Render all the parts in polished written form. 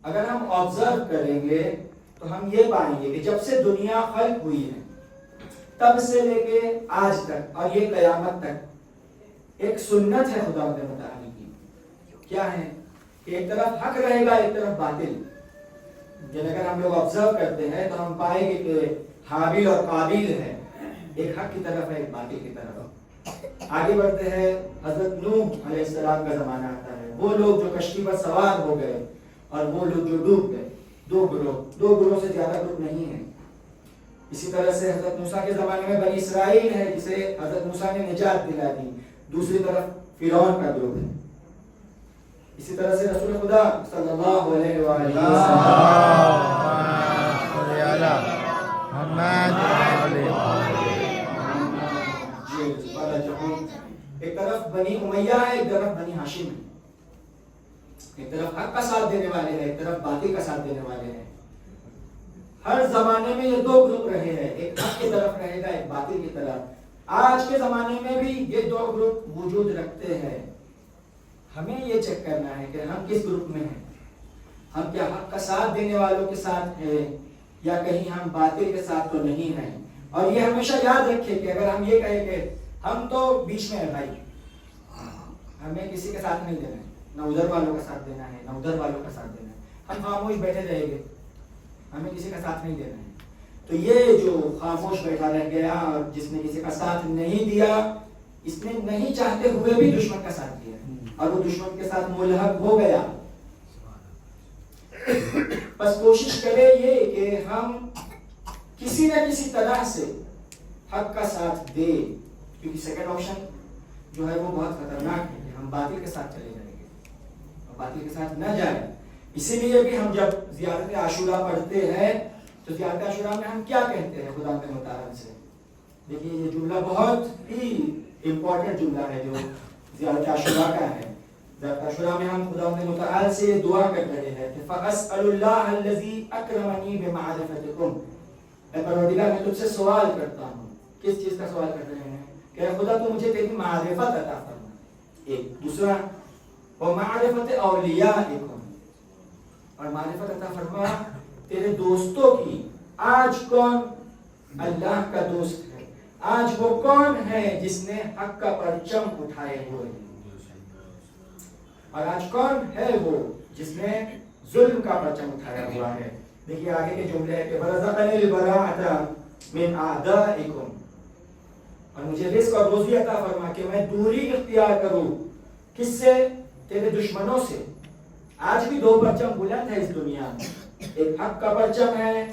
اگر ہم آبزرو کریں گے تو ہم یہ پائیں گے کہ جب سے دنیا خلق ہوئی ہے تب سے لے کے آج تک اور یہ قیامت تک ایک سنت ہے خدا متعالی کی. کیا ہے کہ ایک طرف حق رہے گا ایک طرف باطل. جب اگر ہم لوگ آبزرو کرتے ہیں تو ہم پائیں گے کہ حابیل اور قابیل ہے, ایک حق کی طرف ہے ایک باطل کی طرف. آگے بڑھتے ہیں, حضرت نوح علیہ السلام کا زمانہ آتا ہے. وہ لوگ جو کشتی پر سوار ہو گئے اور وہ لوگ جو ڈوب گئے, دو گروہ سے زیادہ گروہ نہیں ہیں. اسی طرح سے حضرت موسیٰ کے زمانے میں بنی اسرائیل ہے جسے حضرت موسیٰ نے نجات دلا دی. دوسری طرف فرعون کا گروہ ہے. اسی طرح سے رسول خدا صلی اللہ علیہ وآلہ ایک طرف بنی امیہ ہے, ایک طرف بنی ہاشم ہے. ایک طرف حق کا ساتھ دینے والے ہیں, ایک طرف باطل کا ساتھ دینے والے ہیں. ہر زمانے میں یہ دو گروپ رہے ہیں, ایک حق کی طرف رہے گا ایک باطل کی طرف. آج کے زمانے میں بھی یہ دو گروپ وجود رکھتے ہیں. ہمیں یہ چیک کرنا ہے کہ ہم کس گروپ میں ہیں. ہم کیا حق کا ساتھ دینے والوں کے ساتھ ہیں یا کہیں ہم باطل کے ساتھ تو نہیں ہیں. اور یہ ہمیشہ یاد رکھیں کہ اگر ہم یہ کہیں کہ ہم تو بیچ میں ہیں بھائی, ہمیں کسی کے ساتھ نہیں دینا ہے, نہ ادھر والوں کا ساتھ دینا ہے نہ ادھر والوں کا ساتھ دینا ہے, ہم خاموش بیٹھے رہیں گے, ہمیں کسی کا ساتھ نہیں دینا ہے. تو یہ جو خاموش بیٹھا رہ گیا اور جس نے کسی کا ساتھ نہیں دیا, اس نے نہیں چاہتے ہوئے بھی دشمن کا ساتھ دیا اور وہ دشمن کے ساتھ ملحق ہو گیا. بس کوشش کرے یہ کہ ہم کسی نہ کسی طرح سے حق کا ساتھ دے, کیونکہ سیکنڈ آپشن جو ہے وہ بہت خطرناک ہے کہ ہم باطل کے ساتھ چلے جائیں گے اور باطل کے ساتھ نہ جائیں. اسی لیے بھی ہم جب زیارت عاشورہ پڑھتے ہیں تو زیارت عاشورہ میں ہم کیا کہتے ہیں خدا کے متعال سے. دیکھیے یہ جملہ بہت ہی امپورٹنٹ جملہ ہے جو زیارت عاشورہ کا ہے. زیارت عاشورہ میں ہم خدا کے متعال سے دعا کر رہے ہیں کہ فَأَسْأَلُ اللَّهَ الَّذِي أَكْرَمَنِي بِمَعْرِفَتِكُمْ, اے پروردگار میں تجھ سے سوال کرتا ہوں. کس چیز کا سوال کر رہے ہیں کہ خدا تو مجھے تیری معرفت عطا فرما. ایک دوسرا وَمَعْرِفَتِ أَوْلِيَائِكُمْ, اور معرفت عطا فرما تیرے دوستوں کی. آج کون اللہ کا دوست ہے, آج وہ کون ہے جس نے حق کا پرچم اٹھائے ہوئے, اور آج کون ہے وہ جس نے ظلم کا پرچم اٹھایا ہوا ہے. دیکھیے آگے کے جملے ہے کہ وَرَزَقَنِي الْبَرَاءَةَ مِنْ أَعْدَائِكُمْ, اور مجھے رزق اور روزی عطا فرما کہ میں دوری اختیار کروں کس سے, تیرے دشمنوں سے. آج بھی دو پرچم بلند ہے اس دنیا میں, ایک حق کا پرچم ہے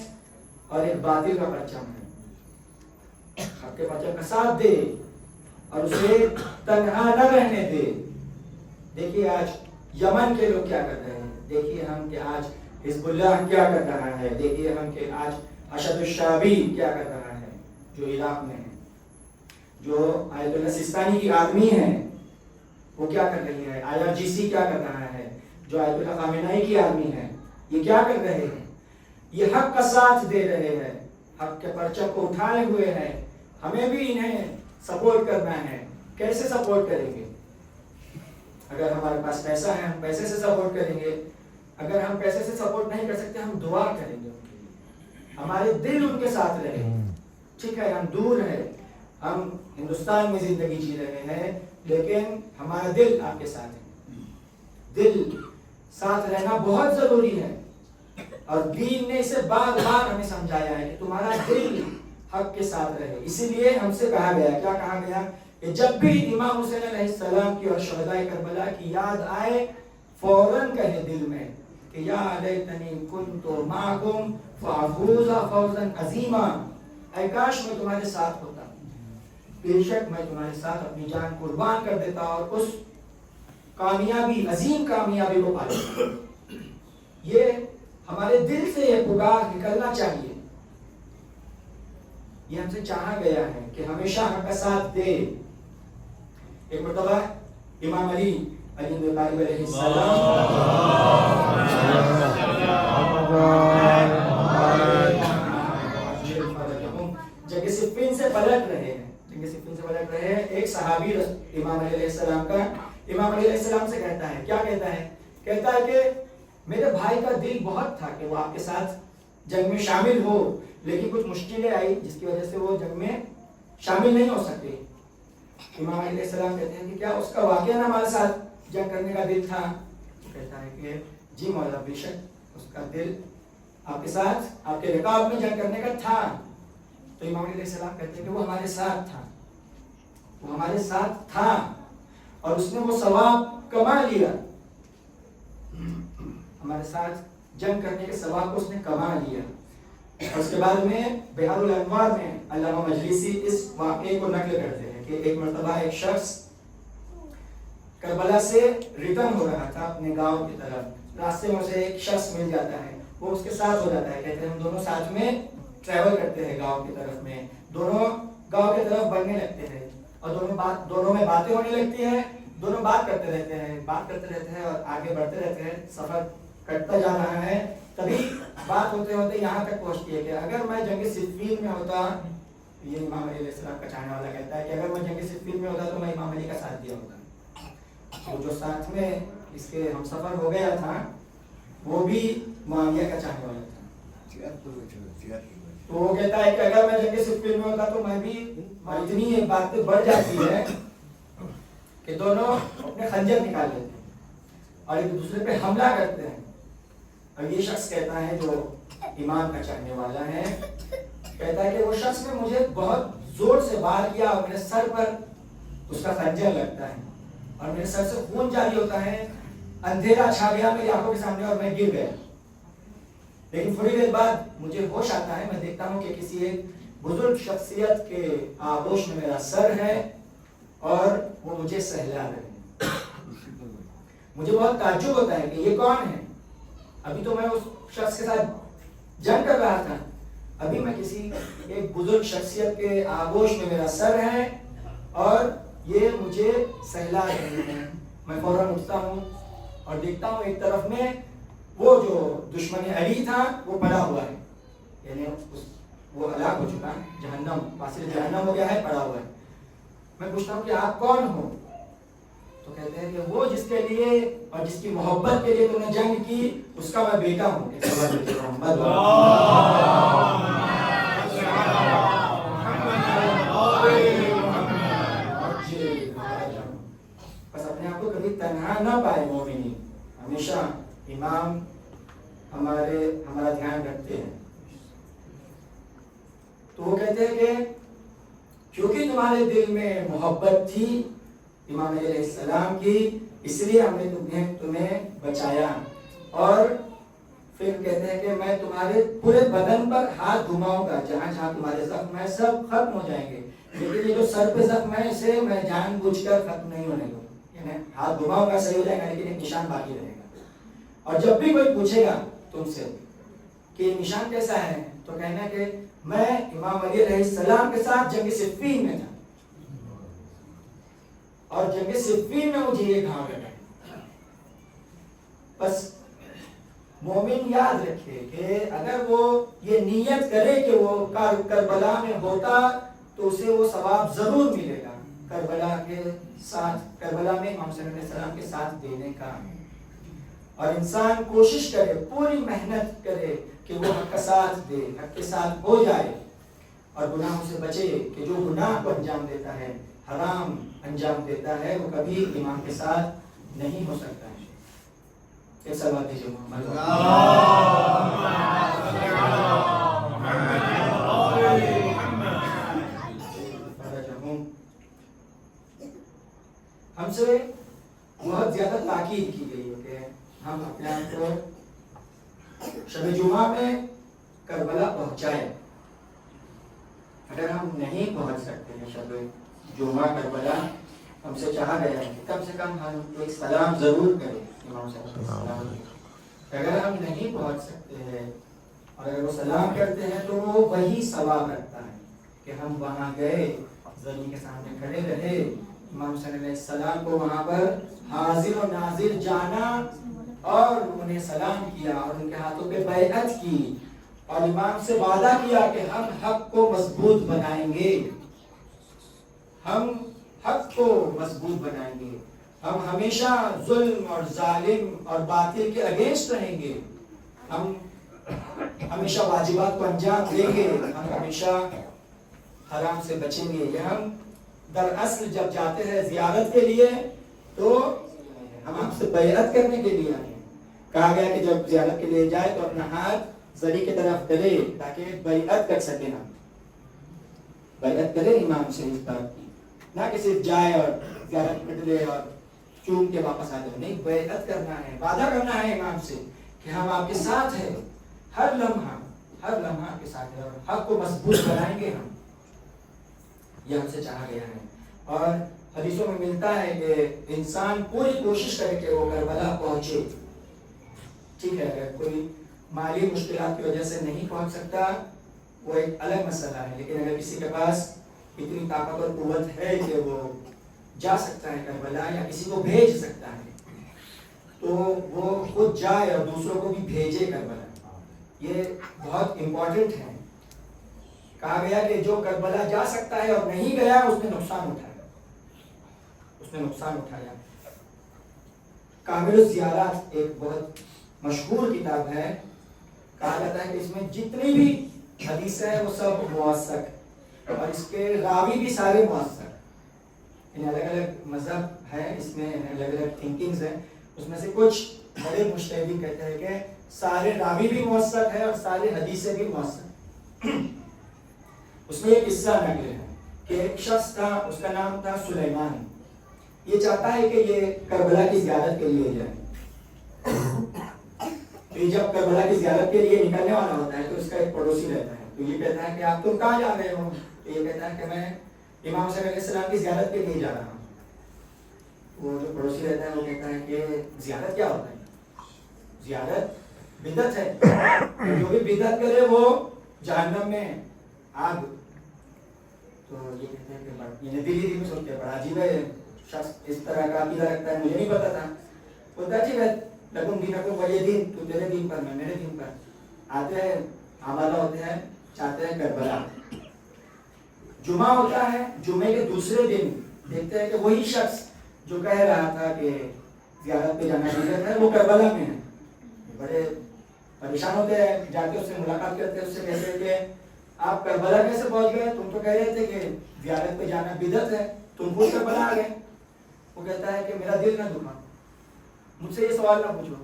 اور ایک باطل کا پرچم ہے. حق کے پرچم کا ساتھ دے اور اسے تنہا نہ رہنے دے. دیکھیے آج یمن کے لوگ کیا کر رہے ہیں, دیکھیے ہم کہ آج حزب اللہ کیا کر رہا ہے, دیکھیے ہم کہ آج اشد الشعبی کیا کر رہا ہے جو عراق میں ہے, جو آیت اللہ سستانی کی آدمی ہے وہ کیا کر رہی ہے, IRGC کیا کر رہا ہے, جو آیت اللہ خامنائی کی آدمی ہے یہ کیا کر رہے ہیں. یہ حق کا ساتھ دے رہے ہیں, حق کے پرچم کو اٹھائے ہوئے ہیں. ہمیں بھی انہیں سپورٹ کرنا ہے. کیسے سپورٹ کریں گے؟ اگر ہمارے پاس پیسہ ہے ہم پیسے سے سپورٹ کریں گے, اگر ہم پیسے سے سپورٹ نہیں کر سکتے ہم دعا کریں گے. ہمارے دل ان کے ساتھ رہے. ٹھیک ہے ہم دور ہیں, ہم ہندوستان میں زندگی جی رہے ہیں, لیکن ہمارا دل آپ کے ساتھ ہے. دل ساتھ رہنا بہت ضروری ہے, اور دین نے اسے بار بار ہمیں سمجھایا ہے کہ تمہارا دل حق کے ساتھ رہے. اسی لیے ہم سے کہا گیا, کیا کہا گیا, کہ جب بھی امام حسین علیہ السلام کی اور شہداء کربلا کی یاد آئے فوراً کہے دل میں کہ یا لیتنی کنت معکم فافوز فوزا عظیما, اے کاش میں تمہارے ساتھ ہوتا, بے شک میں تمہارے ساتھ اپنی جان قربان کر دیتا اور اس کامیابی, عظیم کامیابی کو پا لیتا. یہ ہمارے دل سے یہ پکار نکلنا چاہیے. یہ ہم سے چاہا گیا ہے کہ ہمیشہ حق کا ساتھ دے. ایک مرتبہ امام علی ابی طالب علیہ السلام جنگ صفین سے پلٹ رہے ہیں, ایک صحابی امام علیہ السلام کا امام علیہ السلام سے کہتا ہے, کیا کہتا ہے, کہتا ہے کہ میرے بھائی کا دل بہت تھا کہ وہ آپ کے ساتھ جنگ میں شامل ہو، لیکن کچھ مشکلیں آئی جس کی وجہ سے وہ جنگ میں شامل نہیں ہو سکے۔ امام علیہ السلام کہتے ہیں کہ کیا اس کا واقعہ ہمارے ساتھ جنگ کرنے کا دل تھا؟ وہ کہتا ہے کہ جی مولا، بے شک اس کا دل آپ کے ساتھ آپ کے رکاب میں جنگ کرنے کا تھا۔ تو امام علیہ السلام کہتے ہیں کہ وہ ہمارے ساتھ تھا، وہ ہمارے ساتھ تھا اور اس نے وہ ثواب کما لیا، ہمارے ساتھ جنگ کرنے کے ثواب کو اس نے کما لیا۔ اور اس کے بعد میں بحار الانوار میں علامہ مجلسی اس واقعے کو نقل کرتے ہیں کہ ایک مرتبہ ایک شخص کربلا سے ریٹرن ہو رہا تھا اپنے گاؤں کی طرف، راستے میں اسے ایک شخص مل جاتا ہے، وہ اس کے ساتھ ہو جاتا ہے، کہتے ہیں ہم دونوں ساتھ میں ٹریول کرتے ہیں گاؤں کی طرف میں، دونوں گاؤں کی طرف بڑھنے لگتے ہیں اور دونوں میں باتیں ہونے لگتی ہیں، دونوں بات کرتے رہتے ہیں اور آگے بڑھتے رہتے ہیں، سفر کٹتا جا رہا ہے۔ تبھی بات ہوتے ہوتے یہاں تک پہنچتی ہے کہ اگر میں جنگ صفین میں ہوتا، یہ امام علیہ السلام کا چاہنے والا کہتا ہے کہ اگر میں جنگ صفین میں ہوتا تو میں امام علی کا ساتھ دیا ہوتا۔ وہ جو ساتھ میں اس کے ہم سفر ہو گیا تھا وہ بھی معاویہ کا چاہنے والا تھا۔ تو وہ کہتا ہے کہ اگر میں جنگ صفین میں ہوتا تو میں بھی، اتنی یہ بات بڑھ جاتی ہے کہ دونوں اپنے خنجر نکال لیتے ہیں اور ایک دوسرے پہ حملہ کرتے ہیں۔ اور یہ شخص کہتا ہے جو امام کا چاہنے والا ہے، کہتا ہے کہ وہ شخص نے مجھے بہت زور سے وار کیا اور میرے سر پر اس کا خنجر لگتا ہے اور میرے سر سے خون جاری ہوتا ہے، اندھیرا چھا گیا میری آنکھوں کے سامنے اور میں گر گیا۔ لیکن تھوڑی دیر بعد مجھے ہوش آتا ہے، میں دیکھتا ہوں کہ کسی ایک بزرگ شخصیت کے آغوش میں میرا سر ہے اور وہ مجھے سہلا رہے ہیں۔ مجھے بہت تعجب ہوتا ہے کہ یہ کون ہے؟ ابھی تو میں اس شخص کے ساتھ جنگ کر رہا تھا، ابھی میں کسی ایک بزرگ شخصیت کے آغوش میں میرا سر ہے اور یہ مجھے سہلا رہے ہیں۔ میں فوراً اٹھتا ہوں اور دیکھتا ہوں ایک طرف میں وہ جو دشمن علی تھا وہ پڑا ہوا ہے، یعنی وہ ہلاک ہو چکا ہے، جہنم واصل جہنم ہو گیا ہے، پڑا ہوا ہے۔ میں پوچھتا ہوں کہ آپ کون ہو؟ تو کہتے ہیں کہ وہ جس کے لیے اور جس کی محبت کے لیے تم نے جنگ کی اس کا میں بیٹا ہوں۔ بس اپنے آپ کو کبھی تنہا نہ پائے مومنین، ہمیشہ امام ہمارا دھیان رکھتے ہیں۔ تو وہ کہتے ہیں کہ کیونکہ تمہارے دل میں محبت تھی امام علیہ السلام کی، اس لیے ہم نے تمہیں بچایا۔ اور پھر کہتے ہیں کہ میں تمہارے پورے بدن پر ہاتھ گھماؤں گا، جہاں جہاں تمہارے زخم ہیں سب ختم ہو جائیں گے، لیکن یہ جو سر پہ زخم ہے اسے میں جان بوجھ کر ختم نہیں ہونے دوں گا، یعنی ہاتھ گھماؤں گا صحیح ہو جائے گا لیکن ایک نشان باقی رہے گا۔ اور جب بھی کوئی پوچھے گا تم سے کہ یہ نشان کیسا ہے تو کہنا کہ میں امام علی علیہ السلام کے ساتھ جنگ صفین میں تھا اور جنگ صفین میں مجھے یہ گھاؤ لگا۔ بس مومن یاد رکھے کہ اگر وہ یہ نیت کرے کہ وہ کربلا میں ہوتا تو اسے وہ ثواب ضرور ملے گا، کربلا کے ساتھ، کربلا میں امام صلی اللہ علیہ وسلم کے ساتھ دینے کا۔ اور انسان کوشش کرے، پوری محنت کرے کہ وہ حق کا ساتھ دے، حق کے ساتھ ہو جائے اور گناہوں سے بچے، کہ جو گناہ کو انجام دیتا ہے، حرام انجام دیتا ہے، وہ کبھی ایمان کے ساتھ نہیں ہو سکتا ہے۔ ایک سوال دیجیے محمد ہم سے بہت زیادہ تاکید کی گئی ہے کہ ہم اپنے آپ کو شب جمعہ میں کربلا پہنچائیں۔ اگر ہم نہیں پہنچ سکتے ہیں شب جمعہ کربلا، ہم سے چاہا گیا ہے کم سے کم ہم ایک سلام ضرور کریں امام صلی اللہ علیہ وسلم۔ اگر ہم نہیں پہنچ سکتے ہیں اور اگر وہ سلام کرتے ہیں تو وہ وہی ثواب رکھتا ہے کہ ہم وہاں گئے، زمین کے سامنے کھڑے رہے، امام صلی اللہ علیہ وسلم کو وہاں پر حاضر و ناظر جانا اور انہیں سلام کیا اور ان کے ہاتھوں پہ بیعت کی اور امام سے وعدہ کیا کہ ہم حق کو مضبوط بنائیں گے، ہم حق کو مضبوط بنائیں گے، ہم ہمیشہ ظلم اور ظالم اور باطل کے اگینسٹ رہیں گے، ہم ہمیشہ واجبات کو انجام دیں گے, ہم ہمیشہ حرام سے بچیں گے. یہ ہم دراصل جب جاتے ہیں زیارت کے لیے تو ہم آپ سے بیعت کرنے کے لیے آئے ہیں. کہا گیا کہ جب زیارت کے لیے جائے تو اپنا ہاتھ زری کی طرف ڈلے تاکہ بیعت کر سکے. ہم بیعت کرے امام سے اس بات کی, نہ کہ صرف جائے اور زیارت کر لے اور چوم کے واپس آ جائے. نہیں, بیعت کرنا ہے, وعدہ کرنا ہے امام سے کہ ہم آپ کے ساتھ ہیں, ہر لمحہ آپ کے ساتھ ہے اور حق کو مضبوط بنائیں گے. ہم یہ ہم سے چاہا گیا ہے. اور حدیثوں میں ملتا ہے کہ انسان پوری کوشش کرے کہ وہ کربلا پہنچے. ٹھیک ہے, اگر کوئی مالی مشکلات کی وجہ سے نہیں پہنچ سکتا وہ ایک الگ مسئلہ ہے, لیکن اگر کسی کے پاس اتنی طاقت اور قوت ہے کہ وہ جا سکتا ہے کربلا یا کسی کو بھیج سکتا ہے تو وہ خود جائے اور دوسروں کو بھی بھیجے کربلا. یہ بہت امپورٹنٹ ہے. کہا گیا کہ جو کربلا جا سکتا ہے اور نہیں گیا اس نے نقصان اٹھایا. کامل الزیارات ایک بہت مشہور کتاب ہے. کہا جاتا ہے کہ اس میں جتنی بھی حدیثیں ہیں وہ سب موثق اور اس کے راوی بھی سارے موثق. یعنی الگ الگ مذہب ہے, اس میں الگ الگ تھنکنگز ہیں. اس میں سے کچھ بڑے مجتہدین کہتے ہیں کہ سارے راوی بھی موثق ہے اور سارے حدیثیں بھی موثق. اس میں ایک قصہ نقل ہے کہ ایک شخص تھا, اس کا نام تھا سلیمان. یہ چاہتا ہے کہ یہ کربلا کی زیارت کے لیے جائے. تو یہ جب کربلا کی زیارت کے لیے نکلنے والا ہوتا ہے تو اس کا ایک پڑوسی رہتا ہے. تو یہ کہتا ہے کہ آپ تم کہاں جا رہے ہو؟ تو یہ کہتا ہے کہ میں امام حسین علیہ السلام کی زیارت کے لیے جا رہا ہوں. وہ جو پڑوسی رہتا ہے وہ کہتا ہے کہ زیارت کیا ہوتا ہے؟ زیارت بدعت ہے, جو بھی بدعت کرے وہ جہنم میں آگ. تو یہ کہتے ہیں کہ یہ دلی میں سوچتے ہیں بڑا عجیب ہے, شخص اس طرح کا عقیدہ رکھتا ہے, مجھے نہیں پتا تھا. بولتا ٹھیک ہے, لکم دینکم ولی دین, تو تیرے دین پر میں میرے دین پر. آتے ہیں, آمادہ ہوتے ہیں, چاہتے ہیں کربلا. جمعہ ہوتا ہے, جمعے کے دوسرے دن دیکھتے ہیں کہ وہی شخص جو کہہ رہا تھا کہ زیارت پہ جانا بدعت ہے وہ کربلا میں ہے. بڑے پریشان ہوتے ہیں, جاتے اس سے ملاقات کرتے ہیں, اس سے کہتے ہیں کہ آپ کربلا کیسے پہنچ گئے؟ تم تو کہہ رہے تھے کہ زیارت پہ جانا بدعت ہے, تم خود کربلا آ گئے. وہ کہتا ہے کہ میرا دل نہ دکھا, مجھ سے یہ سوال نہ پوچھو.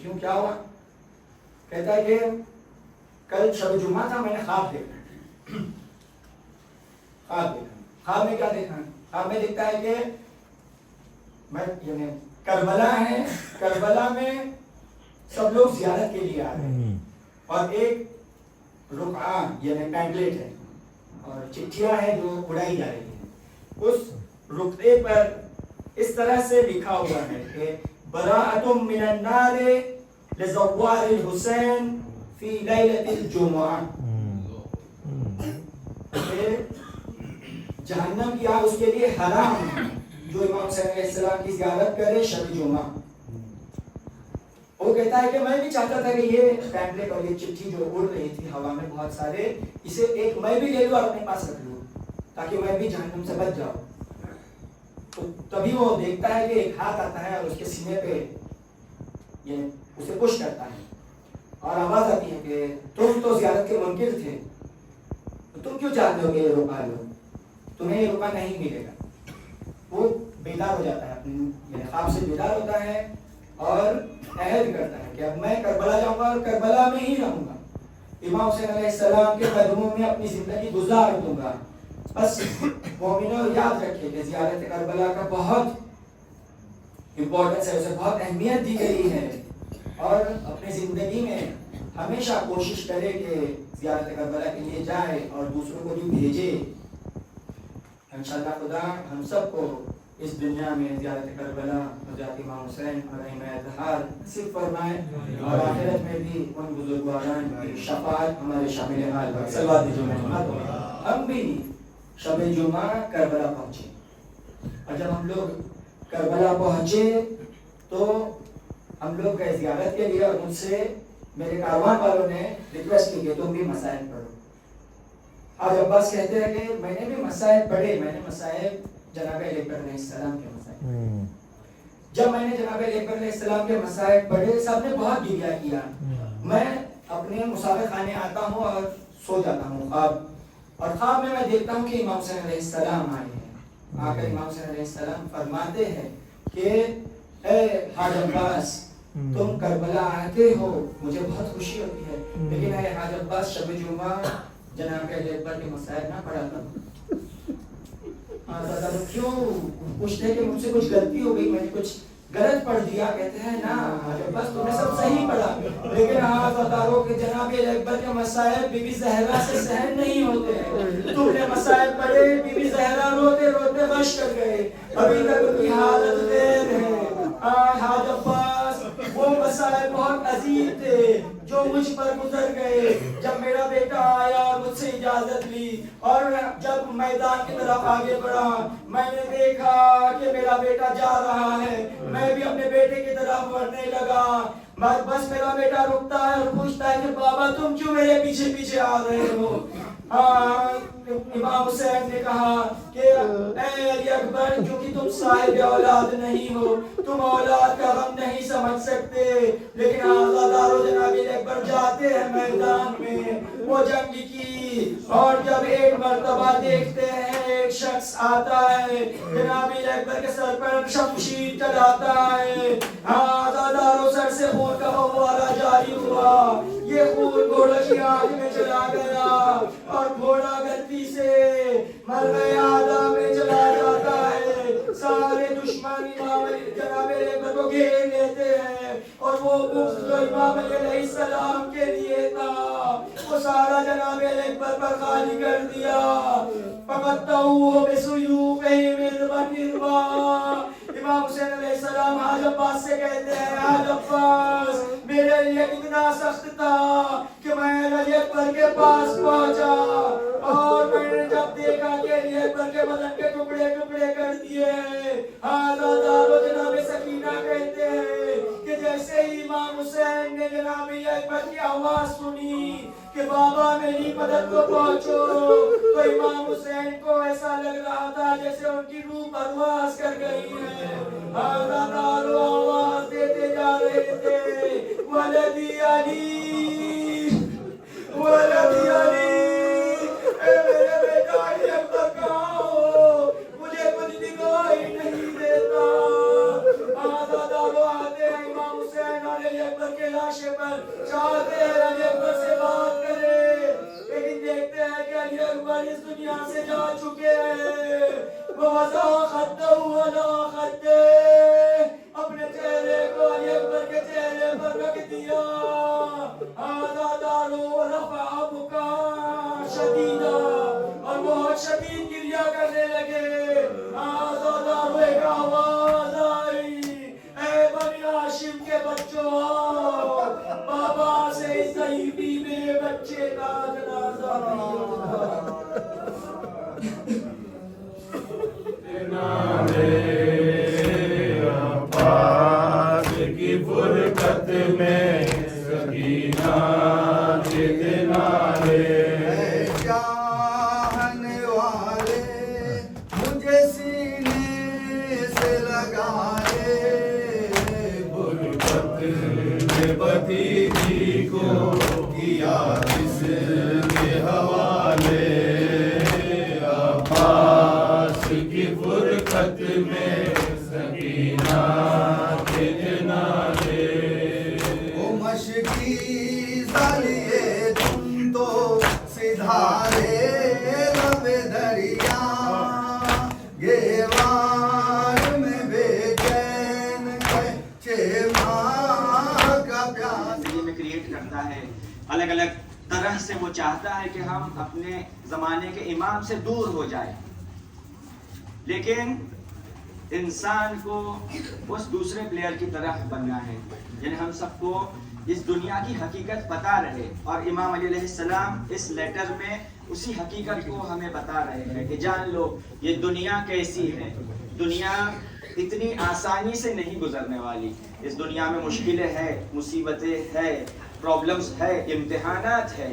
کیوں, کیا ہوا؟ کہتا ہے کہ کل شب جمعہ تھا, میں نے خواب دیکھا. خواب میں کیا دیکھا؟ خواب میں دیکھتا ہے کہ میں یعنی کربلا ہے, کربلا میں سب لوگ زیارت کے لیے آ رہے ہیں اور ایک رقعہ یعنی پیمفلیٹ ہے اور چٹھیاں ہیں جو اڑائی جا رہی ہیں. اس رقعے پر اس طرح سے لکھا ہوا ہے کہ براءۃ من النار لزوار الحسین فی لیلۃ الجمعہ. جہنم کی آگ اس کے لیے حرام ہے جو امام حسین علیہ السلام کی زیارت کرے شب جمعہ. وہ کہتا ہے کہ میں بھی چاہتا تھا کہ یہ پیمفلیٹ اور یہ چٹھی جو اڑ رہی تھی ہوا میں بہت سارے, اسے ایک میں بھی لے لوں اور اپنے پاس رکھ لوں تاکہ میں بھی جہنم سے بچ جاؤں. تو تبھی وہ دیکھتا ہے کہ ایک ہاتھ آتا ہے اور اس کے سینے پہ یہ اسے پش کرتا ہے اور آواز آتی ہے کہ تم تو زیارت کے منکر تھے, تم کیوں چاہتے ہو کہ یہ روکا لو, تمہیں یہ روکا نہیں ملے گا. وہ بیدار ہو جاتا ہے, اپنے خواب سے بیدار ہوتا ہے اور عہد کرتا ہے کہ اب میں کربلا جاؤں گا اور کربلا میں ہی رہوں گا, امام حسین علیہ السلام کے قدموں میں اپنی زندگی گزار دوں گا. بس مومنوں یاد رکھیں کہ زیارت کربلا کا بہت امپورٹنس ہے, اسے بہت اہمیت دی گئی ہے اور اپنی زندگی میں ہمیشہ کوشش کرے کہ زیارت کربلا کے لیے جائے اور دوسروں کو بھی بھیجے. انشاءاللہ خدا ہم سب کو اس دنیا میں زیارت کربلا حضرت امام حسین علیہ السلام نصیب فرمائے اور آخرت میں بھی ان بزرگواران کی شفاعت ہمارے شامل حال پر صلوات محمد. ہم بھی شب جمعہ کربلا پہنچے اور جب ہم لوگ کربلا پہنچے تو ہم لوگ گئے زیارت کے لیے اور مجھ سے میرے کاروان والوں نے ریکویسٹ کی کہ تم بھی مصائب پڑھو. آج عباس کہتے ہیں کہ میں نے بھی مصائب پڑھے, میں نے مصائب جناب علیہ السلام کے مصائب. جب میں نے جناب اکبر علیہ السلام کے مصائب پڑھے سب نے بہت گریہ کیا. میں اپنے مسافر خانے آتا ہوں اور سو جاتا ہوں خواب, اور خواب میں دیکھتا ہوں کہ امام حسین علیہ السلام آئے ہیں. آ کر امام حسین علیہ السلام فرماتے ہیں کہ اے حاج عباس تم کربلا آتے ہو, مجھے بہت خوشی ہوتی ہے, لیکن اے حاج عباس شب جمعہ جناب اکبر کے مصائب نہ پڑھا کرو. کیوں پوچھتے کہ مجھ سے کچھ غلطی ہو گئی, میں نے کچھ غلط پڑھ دیا. کہتے ہیں نا بس تم نے سب صحیح پڑھا, لیکن ہاں بتارو کہ جناب اکبر کے مصائب بی بی زہرا سے سہن نہیں ہوتے ہیں. تم نے مصائب پڑھے, بی بی زہرا روتے روتے غش کر گئے, ابھی تک ان کی حالت دیر ہے. حاج عباس وہ مصائب بہت عظیم تھے جو مجھ پر گزر گئے. جب میرا بیٹا آیا مجھ سے اجازت لی, اور جب میدان کی طرف آگے بڑھا میں نے دیکھا کہ میرا بیٹا جا رہا ہے. میں بھی اپنے بیٹے کی طرف بڑھنے لگا. بس میرا بیٹا رکتا ہے اور پوچھتا ہے کہ بابا تم کیوں میرے پیچھے پیچھے آ رہے ہو. امام حسین نے کہا کہ اے علی اکبر, کیونکہ تم صاحب اولاد نہیں ہو, تم اولاد کا غم نہیں سمجھ سکتے, لیکن آزادارو جناب اکبر جاتے ہیں میدان میں وہ جنگ کی, اور جب ایک مرتبہ دیکھتے ہیں ایک شخص آتا ہے جناب اکبر کے سر پر شمشیر چلاتا ہے. آزادارو سر سے خون کا فوارہ جاری ہوا, یہ خون گھوڑے کی آنکھ میں چلا گیا اور گھوڑا غلطی سے مرغے آدم میں چلا جاتا ہے. سارے دشمن امام جناب اکبر کو گھیر لیتے ہیں, اور وہ بغض جو امام علی علیہ السلام کے لیے تھا وہ سارا جناب اکبر پر خالی کر دیا. فقطعوه بسيوفهم الغدر. امام حسین علیہ السلام حاج عباس سے کہتے ہیں حاج عباس میرے لیے اتنا سخت تھا کہ میں علی اکبر کے پاس پہنچا, اور میں نے جب دیکھا کہ علی اکبر کے بدن کے ٹکڑے ٹکڑے کر دیے. آزادارو جناب سکینہ کہتے ہیں کہ جیسے ہی امام حسین نے جناب اکبر کی آواز سنی کہ بابا میری مدد کو پہنچو, تو امام حسین کو ایسا لگ رہا تھا جیسے ان کی روح پرواز کر گئی ہے. آزادارو آواز دیتے جا رہے تھے ولدی علی, ولدی علی, اے میرے بیٹا علی اکبر کہاں ہو, مجھے کچھ دکھائی نہیں دیتا. آزادارو آتے ہیں امام حسین اور علی اکبر کے لاشے پر, چاہتے ہیں علی اکبر سے بات کرے, لیکن دیکھتے ہیں کہ علی اکبر اس دنیا سے جا چکے ہیں. وَوَضَعَ خَدَّهُ عَلَىٰ خَدِّهِ, اپنے چہرے کو علی اکبر کے چہرے پر رکھ دیا. آزادارو رفع بُكَاءً شَدِيدًا, اور بہت شدید گریہ کرنے لگے. آزادارو ایک آواز آئی, اے بنی ہاشم کے بچوں, بابا سے اس ضعیفی میں بچے کا جنازہ نہیں ہوتا. عباس کی فرقت میں سکینہ جتنا لے, چاہنے والے مجھے سینے سے لگائے. غربت میں بھتیجی کو کیا کس کے حوالے. عباس کی فرقت میں سکینہ کتنا لے. وہ مشکی ذلیے تم تو سدھارے لب دریا, گیوار میں بے چین کچے ماں کا پیاس. زندگی میں کریٹ کرتا ہے, الگ الگ طرح سے وہ چاہتا ہے کہ ہم اپنے زمانے کے امام سے دور ہو جائیں, لیکن انسان کو اس دوسرے پلیئر کی طرح بننا ہے. یعنی ہم سب کو اس دنیا کی حقیقت بتا رہے, اور امام علی علیہ السلام اس لیٹر میں اسی حقیقت کو ہمیں بتا رہے ہیں کہ جان لو یہ دنیا کیسی ہے. دنیا اتنی آسانی سے نہیں گزرنے والی. اس دنیا میں مشکلیں ہیں, مصیبتیں ہیں, پرابلمز ہے, امتحانات ہے.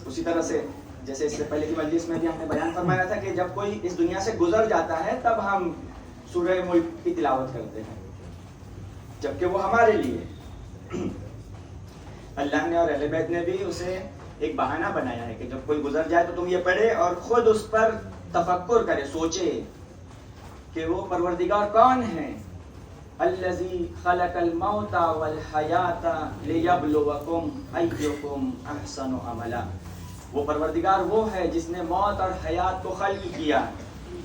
اسی طرح سے جیسے اس سے پہلے کی مجلس میں بھی ہم نے بیان فرمایا تھا کہ جب کوئی اس دنیا سے گزر جاتا ہے تب ہم سورہ ملک کی تلاوت کرتے ہیں, جبکہ وہ ہمارے لیے. اللہ نے اور اہل بیت نے بھی اسے ایک بہانہ بنایا ہے کہ جب کوئی گزر جائے تو تم یہ پڑھے اور خود اس پر تفکر کرے، سوچے کہ وہ پروردگار کون ہے. الذی خلق الموت والحیات لیبلوکم ایکم احسن عملا. وہ پروردگار وہ ہے جس نے موت اور حیات کو خلق کیا.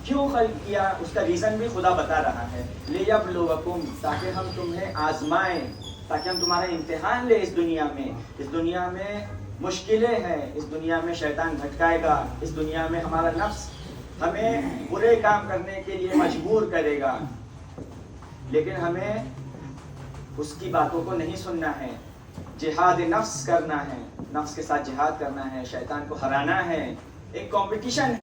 کیوں خلق کیا؟ اس کا ریزن بھی خدا بتا رہا ہے. لیبلوکم، تاکہ ہم تمہیں آزمائیں، تاکہ ہم تمہارا امتحان لیں. اس دنیا میں مشکلیں ہیں، اس دنیا میں شیطان بھٹکائے گا، اس دنیا میں ہمارا نفس ہمیں برے کام کرنے کے لیے مجبور کرے گا، لیکن ہمیں اس کی باتوں کو نہیں سننا ہے. جہاد نفس کرنا ہے، نفس کے ساتھ جہاد کرنا ہے، شیطان کو ہرانا ہے. ایک کمپٹیشن